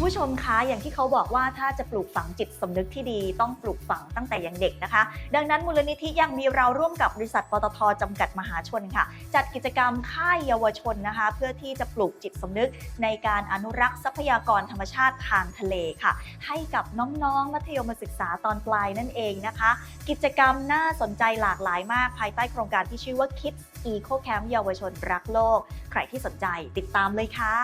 ผู้ชมคะอย่างที่เขาบอกว่าถ้าจะปลูกฝังจิตสำนึกที่ดีต้องปลูกฝังตั้งแต่ยังเด็กนะคะดังนั้นมูลนิธิยังมีเราร่วมกับบริษัทปตท.จำกัดมหาชนค่ะจัดกิจกรรมค่ายเยาวชนนะคะเพื่อที่จะปลูกจิตสำนึกในการอนุรักษ์ทรัพยากรธรรมชาติทางทะเลค่ะให้กับน้องๆมัธยมศึกษาตอนปลายนั่นเองนะคะกิจกรรมน่าสนใจหลากหลายมากภายใต้โครงการที่ชื่อว่า Kids Eco Camp เยาวชนรักโลกใครที่สนใจติดตามเลยค่ะ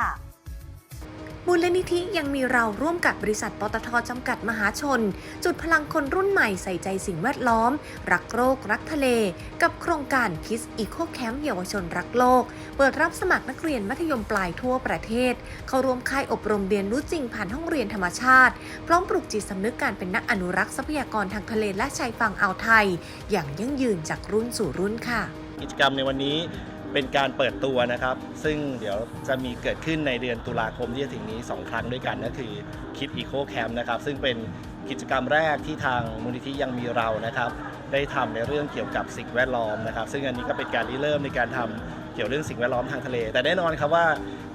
มูลนิธิยังมีเราร่วมกับบริษัทปตท.จำกัดมหาชนจุดพลังคนรุ่นใหม่ใส่ใจสิ่งแวดล้อมรักโลกรักทะเลกับโครงการ Kids Eco Camp เยาวชนรักโลกเปิดรับสมัครนักเรียนมัธยมปลายทั่วประเทศเข้าร่วมค่ายอบรมเรียนรู้จริงผ่านห้องเรียนธรรมชาติพร้อมปลุกจิตสำนึกการเป็นนักอนุรักษ์ทรัพยากรทางทะเลและชายฝั่งอ่าวไทยอย่างยั่งยืนจากรุ่นสู่รุ่นค่ะกิจกรรมในวันนี้เป็นการเปิดตัวนะครับซึ่งเดี๋ยวจะมีเกิดขึ้นในเดือนตุลาคมที่จะถึงนี้2ครั้งด้วยกันก็คือ Kids Eco Camp นะครับซึ่งเป็นกิจกรรมแรกที่ทางมูลนิธิยังมีเรานะครับได้ทำในเรื่องเกี่ยวกับสิ่งแวดล้อมนะครับซึ่งอันนี้ก็เป็นการริเริ่มในการทำเกี่ยวเรื่องสิ่งแวดล้อมทางทะเลแต่แน่นอนครับว่า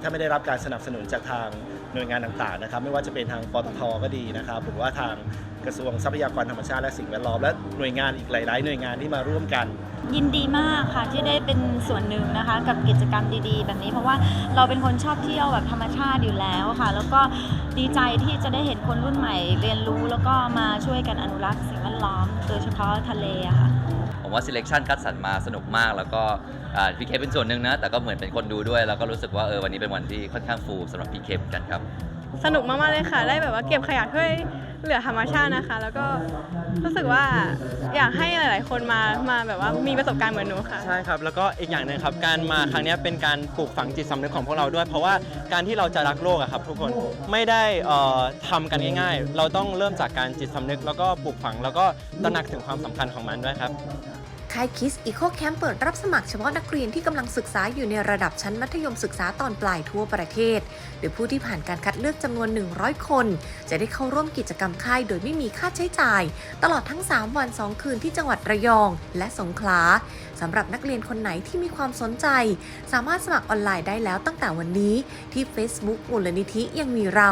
ถ้าไม่ได้รับการสนับสนุนจากทางหน่วยงานต่างๆนะครับไม่ว่าจะเป็นทางปตท.ก็ดีนะครับหรือว่าทางกระทรวงทรัพยากรธรรมชาติและสิ่งแวดล้อมและหน่วยงานอีกหลายๆหน่วยงานที่มาร่วมกันยินดีมากค่ะที่ได้เป็นส่วนหนึ่งนะคะกับกิจกรรมดีๆแบบนี้เพราะว่าเราเป็นคนชอบเที่ยวแบบธรรมชาติอยู่แล้วค่ะแล้วก็ดีใจที่จะได้เห็นคนรุ่นใหม่เรียนรู้แล้วก็มาช่วยกันอนุรักษ์สิ่งแวดล้อมโดยเฉพาะทะเลอะค่ะผมว่า selection คัดสรรมาสนุกมากแล้วก็พีเคเป็นส่วนหนึ่งนะแต่ก็เหมือนเป็นคนดูด้วยแล้วก็รู้สึกว่าวันนี้เป็นวันที่ค่อนข้างฟูลสำหรับพีเคเหมือนกันครับสนุกมากๆเลยค่ะได้แบบว่าเก็บขยะช่วยเหลือธรรมชาตินะคะแล้วก็รู้สึกว่าอยากให้หลายๆคนมาแบบว่ามีประสบการณ์เหมือนหนูค่ะใช่ครับแล้วก็อีกอย่างหนึ่งครับการมาครั้งนี้เป็นการปลูกฝังจิตสำนึกของพวกเราด้วยเพราะว่าการที่เราจะรักโลกอะครับทุกคนไม่ได้ทำกันง่ายๆเราต้องเริ่มจากการจิตสำนึกแล้วก็ปลูกฝังแล้วก็ตระหนักถึงความสำคัญของมันด้วยครับค่าย Kids Eco Camp เปิดรับสมัครเฉพาะนักเรียนที่กำลังศึกษาอยู่ในระดับชั้นมัธยมศึกษาตอนปลายทั่วประเทศโดยผู้ที่ผ่านการคัดเลือกจำนวน100คนจะได้เข้าร่วมกิจกรรมค่ายโดยไม่มีค่าใช้จ่ายตลอดทั้ง3วัน2คืนที่จังหวัดระยองและสงขลาสำหรับนักเรียนคนไหนที่มีความสนใจสามารถสมัครออนไลน์ได้แล้วตั้งแต่วันนี้ที่ Facebook มูลนิธิยังมีเรา